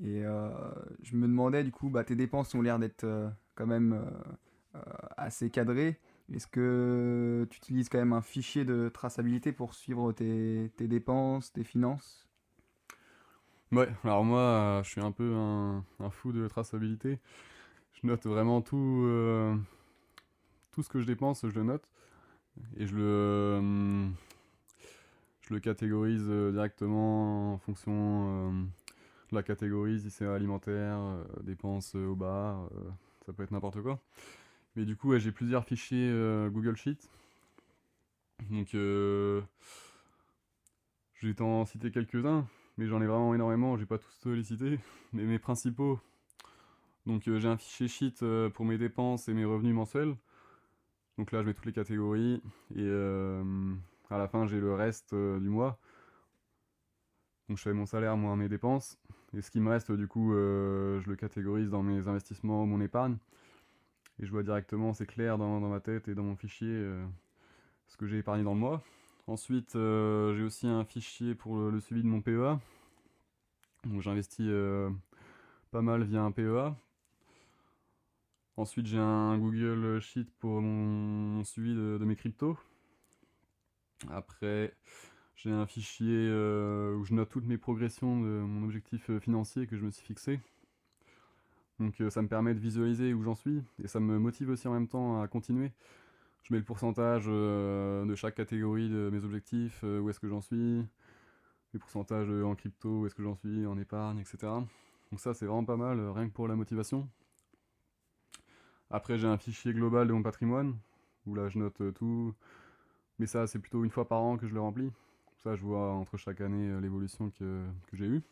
Et je me demandais du coup, tes dépenses ont l'air d'être quand même assez cadrées. Est-ce que tu utilises quand même un fichier de traçabilité pour suivre tes dépenses, tes finances? Ouais, alors moi, je suis un peu un fou de traçabilité. Je note vraiment tout ce que je dépense, je le note et je le catégorise directement en fonction de la catégorie, si c'est alimentaire, dépenses au bar, ça peut être n'importe quoi. Mais du coup, ouais, j'ai plusieurs fichiers Google Sheet. Donc, je vais t'en citer quelques-uns, mais j'en ai vraiment énormément, j'ai pas tous les cités. Mais mes principaux, donc j'ai un fichier sheet pour mes dépenses et mes revenus mensuels. Donc là, je mets toutes les catégories et à la fin, j'ai le reste du mois. Donc je fais mon salaire moins mes dépenses. Et ce qui me reste, du coup, je le catégorise dans mes investissements ou mon épargne. Et je vois directement, c'est clair dans ma tête et dans mon fichier ce que j'ai épargné dans le mois. Ensuite, j'ai aussi un fichier pour le suivi de mon PEA. Donc j'investis pas mal via un PEA. Ensuite, j'ai un Google Sheet pour mon suivi de mes cryptos. Après, j'ai un fichier où je note toutes mes progressions de mon objectif financier que je me suis fixé. Donc ça me permet de visualiser où j'en suis et ça me motive aussi en même temps à continuer. Je mets le pourcentage de chaque catégorie de mes objectifs, où est-ce que j'en suis, les pourcentages en crypto, où est-ce que j'en suis, en épargne, etc. Donc ça c'est vraiment pas mal, rien que pour la motivation. Après j'ai un fichier global de mon patrimoine, où là je note tout, mais ça c'est plutôt une fois par an que je le remplis. Ça je vois entre chaque année l'évolution que j'ai eue.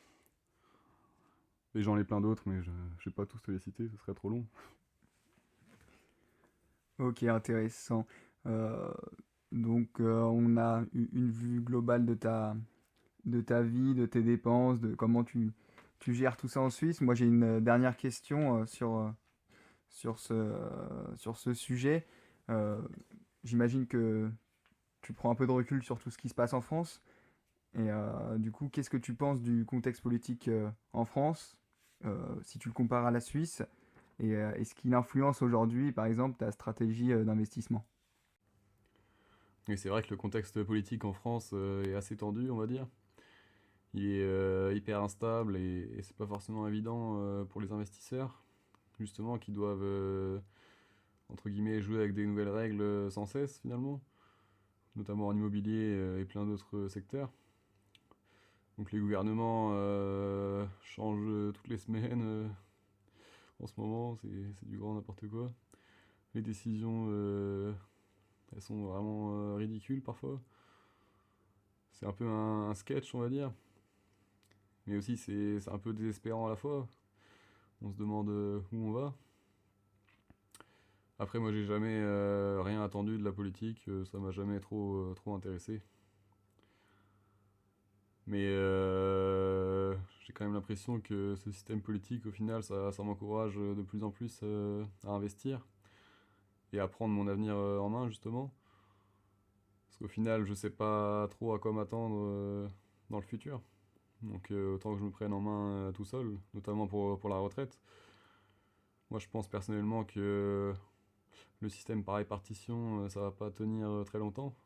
Et j'en ai plein d'autres, mais je ne vais pas tous te les citer, ce serait trop long. Ok, intéressant. Euh, on a eu une vue globale de ta vie, de tes dépenses, de comment tu gères tout ça en Suisse. Moi, j'ai une dernière question sur ce sujet. Euh, J'imagine que tu prends un peu de recul sur tout ce qui se passe en France. Et du coup, qu'est-ce que tu penses du contexte politique en France, si tu le compares à la Suisse, et est-ce qu'il influence aujourd'hui, par exemple, ta stratégie d'investissement? Et c'est vrai que le contexte politique en France est assez tendu, on va dire. Il est hyper instable et c'est pas forcément évident pour les investisseurs, justement, qui doivent, entre guillemets, jouer avec des nouvelles règles sans cesse, finalement, notamment en immobilier et plein d'autres secteurs. Donc les gouvernements changent toutes les semaines en ce moment, c'est du grand n'importe quoi. Les décisions, elles sont vraiment ridicules parfois. C'est un peu un sketch, on va dire. Mais aussi, c'est un peu désespérant à la fois. On se demande où on va. Après, moi, j'ai jamais rien attendu de la politique. Ça m'a jamais trop intéressé. Mais j'ai quand même l'impression que ce système politique, au final, ça m'encourage de plus en plus à investir et à prendre mon avenir en main, justement. Parce qu'au final, je sais pas trop à quoi m'attendre dans le futur. Donc autant que je me prenne en main tout seul, notamment pour la retraite. Moi, je pense personnellement que le système par répartition, ça va pas tenir très longtemps.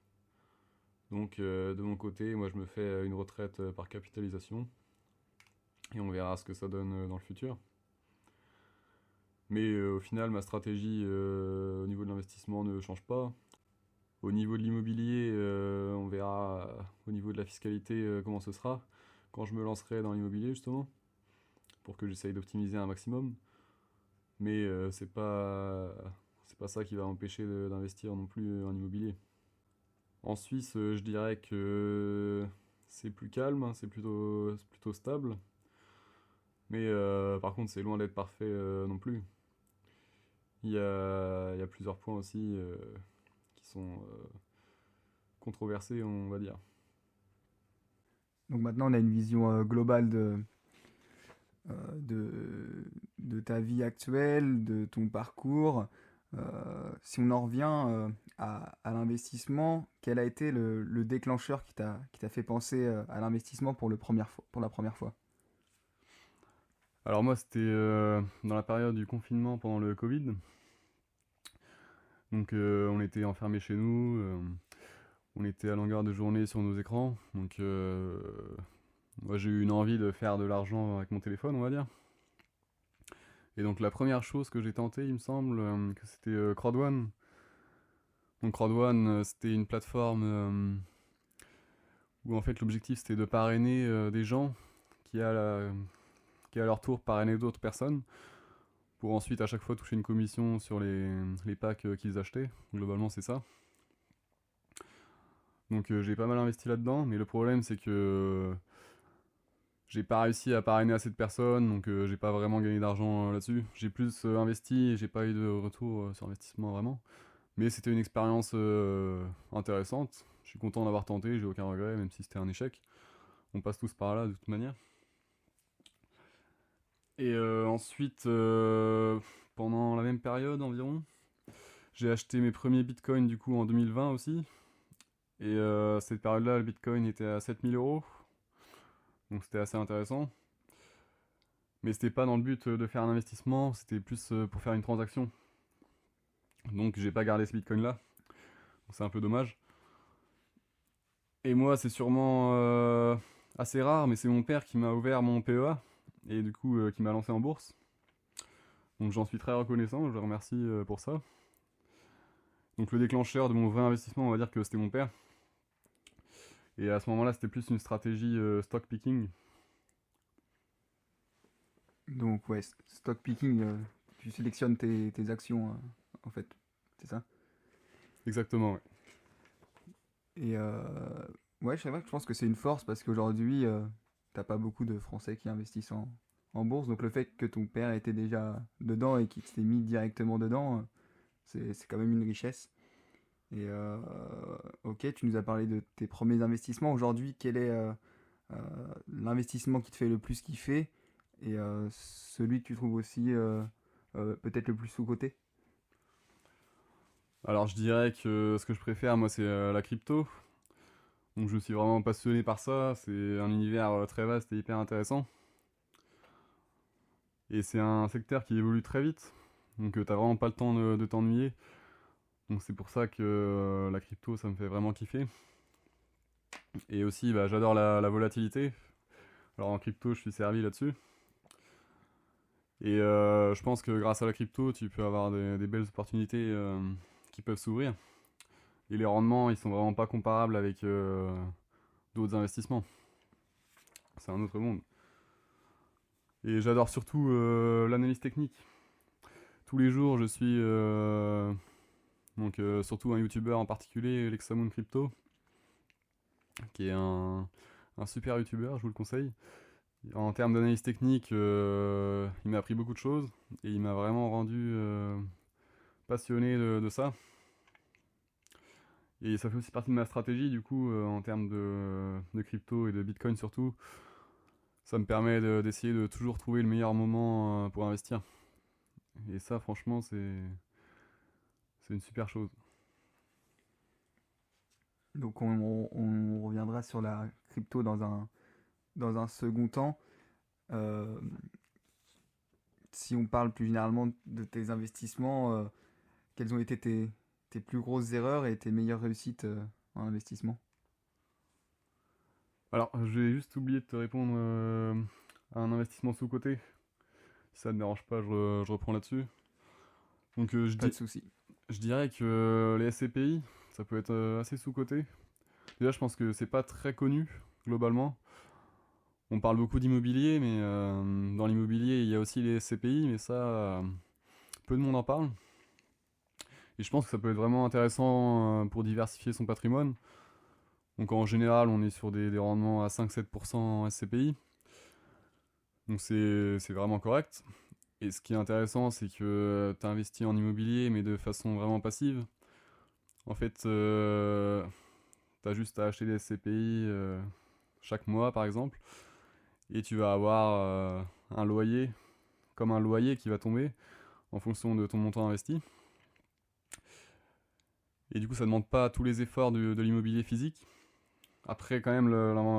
Donc, de mon côté, moi, je me fais une retraite par capitalisation et on verra ce que ça donne dans le futur. Mais au final, ma stratégie au niveau de l'investissement ne change pas. Au niveau de l'immobilier, on verra au niveau de la fiscalité comment ce sera quand je me lancerai dans l'immobilier, justement, pour que j'essaye d'optimiser un maximum. Mais c'est pas ça qui va m'empêcher d'investir non plus en immobilier. En Suisse, je dirais que c'est plus calme, hein, c'est plutôt stable. Mais par contre, c'est loin d'être parfait non plus. Il y a plusieurs points aussi qui sont controversés, on va dire. Donc maintenant, on a une vision globale euh, de, de ta vie actuelle, de ton parcours. Si on en revient à l'investissement, quel a été le déclencheur qui t'a fait penser à l'investissement pour la première fois? Alors moi, c'était dans la période du confinement pendant le Covid. Donc on était enfermés chez nous, on était à longueur de journée sur nos écrans. Donc moi j'ai eu une envie de faire de l'argent avec mon téléphone, on va dire. Et donc la première chose que j'ai tenté, il me semble, que c'était Crowdone. Donc Crowdone, c'était une plateforme où en fait l'objectif c'était de parrainer des gens qui qui à leur tour parrainaient d'autres personnes pour ensuite à chaque fois toucher une commission sur les packs qu'ils achetaient. Globalement c'est ça. Donc j'ai pas mal investi là-dedans, mais le problème c'est que j'ai pas réussi à parrainer assez de personnes, donc j'ai pas vraiment gagné d'argent là-dessus. J'ai plus investi et j'ai pas eu de retour sur investissement vraiment. Mais c'était une expérience intéressante. Je suis content d'avoir tenté, j'ai aucun regret, même si c'était un échec. On passe tous par là de toute manière. Et ensuite, pendant la même période environ, j'ai acheté mes premiers bitcoins du coup en 2020 aussi. Et cette période-là, le bitcoin était à 7 000 euros. Donc c'était assez intéressant. Mais c'était pas dans le but de faire un investissement, c'était plus pour faire une transaction. Donc j'ai pas gardé ce bitcoin là. Donc c'est un peu dommage. Et moi, c'est sûrement assez rare, mais c'est mon père qui m'a ouvert mon PEA et du coup qui m'a lancé en bourse. Donc j'en suis très reconnaissant, je le remercie pour ça. Donc le déclencheur de mon vrai investissement, on va dire que c'était mon père. Et à ce moment-là, c'était plus une stratégie stock picking. Donc ouais, stock picking, tu sélectionnes tes actions en fait, c'est ça? Exactement, ouais. Et ouais, c'est vrai que je pense que c'est une force parce qu'aujourd'hui, t'as pas beaucoup de Français qui investissent en bourse. Donc le fait que ton père était déjà dedans et qu'il t'ait mis directement dedans, c'est quand même une richesse. Et ok, tu nous as parlé de tes premiers investissements. Aujourd'hui, quel est euh, l'investissement qui te fait le plus kiffer et celui que tu trouves aussi peut-être le plus sous-coté? Alors je dirais que ce que je préfère, moi, c'est la crypto. Donc je suis vraiment passionné par ça. C'est un univers très vaste et hyper intéressant. Et c'est un secteur qui évolue très vite. Donc t'as vraiment pas le temps de t'ennuyer. Donc c'est pour ça que la crypto, ça me fait vraiment kiffer. Et aussi, bah, j'adore la volatilité. Alors en crypto, je suis servi là-dessus. Et je pense que grâce à la crypto, tu peux avoir des belles opportunités qui peuvent s'ouvrir. Et les rendements, ils sont vraiment pas comparables avec d'autres investissements. C'est un autre monde. Et j'adore surtout l'analyse technique. Tous les jours, je suis surtout un YouTuber en particulier, Lexamoon Crypto, qui est un super YouTuber, je vous le conseille. En termes d'analyse technique, il m'a appris beaucoup de choses et il m'a vraiment rendu passionné de ça. Et ça fait aussi partie de ma stratégie, du coup, en termes de crypto et de Bitcoin surtout. Ça me permet d'essayer de toujours trouver le meilleur moment pour investir. Et ça, franchement, c'est une super chose. Donc on reviendra sur la crypto dans un second temps. Euh, si on parle plus généralement de tes investissements, quelles ont été tes plus grosses erreurs et tes meilleures réussites en investissement? Alors, j'ai juste oublié de te répondre à un investissement sous-coté. Si ça ne te dérange pas, je reprends là-dessus. Donc, Pas de souci. je dirais que les SCPI, ça peut être assez sous-coté. Déjà, je pense que c'est pas très connu, globalement. On parle beaucoup d'immobilier, mais dans l'immobilier, il y a aussi les SCPI, mais ça, peu de monde en parle. Et je pense que ça peut être vraiment intéressant pour diversifier son patrimoine. Donc en général, on est sur des rendements à 5-7% en SCPI. Donc c'est vraiment correct. Et ce qui est intéressant, c'est que tu investis en immobilier, mais de façon vraiment passive. En fait, tu as juste à acheter des SCPI chaque mois, par exemple. Et tu vas avoir un loyer, comme un loyer qui va tomber en fonction de ton montant investi. Et du coup, ça ne demande pas tous les efforts de l'immobilier physique. Après, quand même,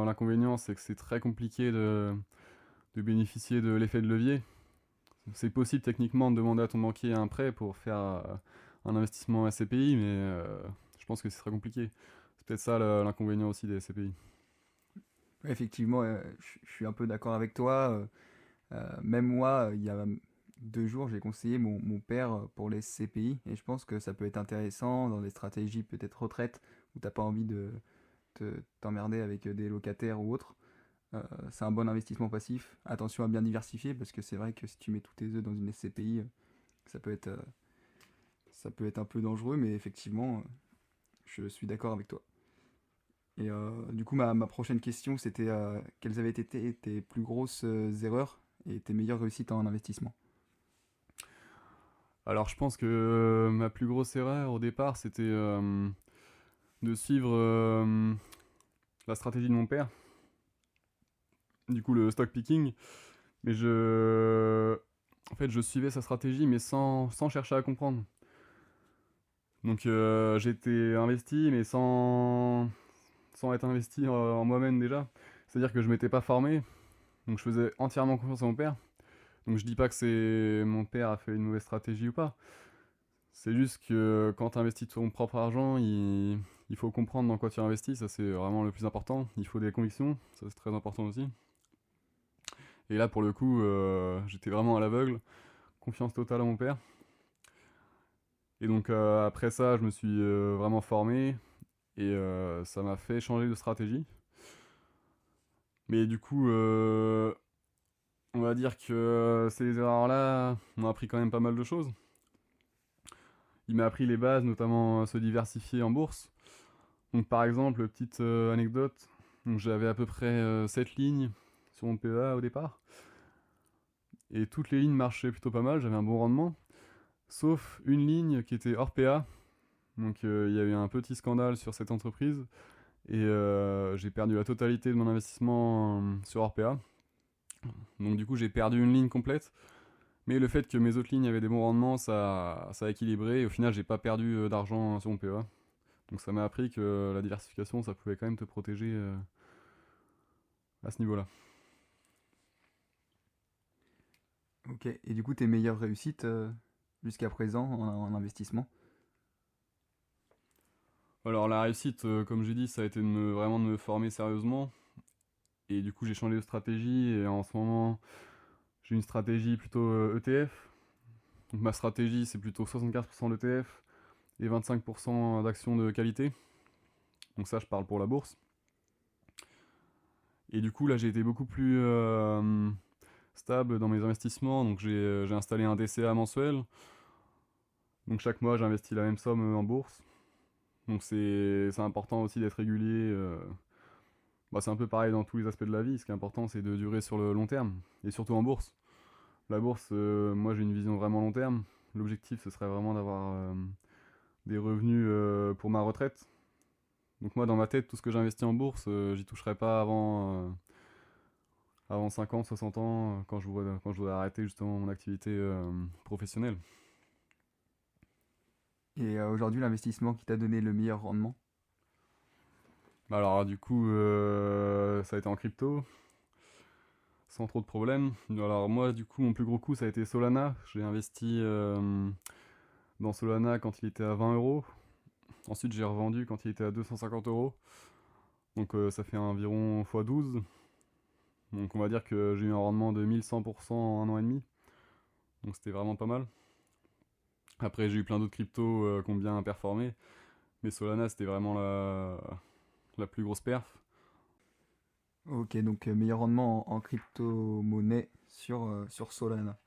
l'inconvénient, c'est que c'est très compliqué de de bénéficier de l'effet de levier. C'est possible techniquement de demander à ton banquier un prêt pour faire un investissement SCPI, mais je pense que ce sera compliqué. C'est peut-être ça l'inconvénient aussi des SCPI. Effectivement, je suis un peu d'accord avec toi. Même moi, il y a 2 jours, j'ai conseillé mon père pour les CPI et je pense que ça peut être intéressant dans des stratégies peut-être retraite où t'as pas envie de t'emmerder avec des locataires ou autres. C'est un bon investissement passif. Attention à bien diversifier parce que c'est vrai que si tu mets tous tes œufs dans une SCPI, ça peut être, euh, ça peut être un peu dangereux, mais effectivement, je suis d'accord avec toi. Et du coup, ma prochaine question, c'était quelles avaient été tes plus grosses erreurs et tes meilleures réussites en investissement? Alors je pense que ma plus grosse erreur au départ, c'était de suivre la stratégie de mon père, du coup le stock picking. Mais en fait, je suivais sa stratégie, mais sans chercher à comprendre. Donc j'étais investi, mais sans être investi en moi-même déjà. C'est-à-dire que je m'étais pas formé, donc je faisais entièrement confiance à mon père. Donc je dis pas que c'est mon père a fait une mauvaise stratégie ou pas. C'est juste que quand tu investis ton propre argent, il faut comprendre dans quoi tu investis, ça c'est vraiment le plus important. Il faut des convictions, ça c'est très important aussi. Et là pour le coup, j'étais vraiment à l'aveugle, confiance totale à mon père. Et donc après ça, je me suis vraiment formé et ça m'a fait changer de stratégie. Mais du coup, on va dire que ces erreurs-là m'ont appris quand même pas mal de choses. Il m'a appris les bases, notamment se diversifier en bourse. Donc par exemple, petite anecdote, donc j'avais à peu près 7 lignes sur mon PEA au départ. Et toutes les lignes marchaient plutôt pas mal, j'avais un bon rendement. Sauf une ligne qui était hors PA. Donc il y a eu un petit scandale sur cette entreprise. Et j'ai perdu la totalité de mon investissement sur hors PA. Donc du coup j'ai perdu une ligne complète. Mais le fait que mes autres lignes avaient des bons rendements, ça a équilibré. Et au final, j'ai pas perdu d'argent sur mon PEA. Donc ça m'a appris que la diversification, ça pouvait quand même te protéger à ce niveau-là. Ok, et du coup, tes meilleures réussites jusqu'à présent en investissement? Alors la réussite, comme j'ai dit, ça a été vraiment de me former sérieusement. Et du coup, j'ai changé de stratégie. Et en ce moment, j'ai une stratégie plutôt ETF. Donc ma stratégie, c'est plutôt 75% d'ETF et 25% d'actions de qualité. Donc ça, je parle pour la bourse. Et du coup, là, j'ai été beaucoup plus stable dans mes investissements. Donc j'ai installé un DCA mensuel. Donc chaque mois, j'investis la même somme en bourse. Donc c'est important aussi d'être régulier. Bah, c'est un peu pareil dans tous les aspects de la vie. Ce qui est important, c'est de durer sur le long terme. Et surtout en bourse. La bourse, moi, j'ai une vision vraiment long terme. L'objectif, ce serait vraiment d'avoir des revenus pour ma retraite. Donc moi, dans ma tête, tout ce que j'investis en bourse, j'y toucherai pas avant 50, 60 ans, quand je voudrais arrêter justement mon activité professionnelle. Et aujourd'hui, l'investissement qui t'a donné le meilleur rendement? Alors du coup, ça a été en crypto, sans trop de problèmes. Alors moi, du coup, mon plus gros coup, ça a été Solana. J'ai investi dans Solana quand il était à 20 euros. Ensuite, j'ai revendu quand il était à 250 euros. Donc ça fait environ x12. Donc on va dire que j'ai eu un rendement de 1100% en un an et demi. Donc c'était vraiment pas mal. Après, j'ai eu plein d'autres cryptos qui ont bien performé. Mais Solana, c'était vraiment la plus grosse perf. Ok, donc meilleur rendement en crypto-monnaie sur Solana.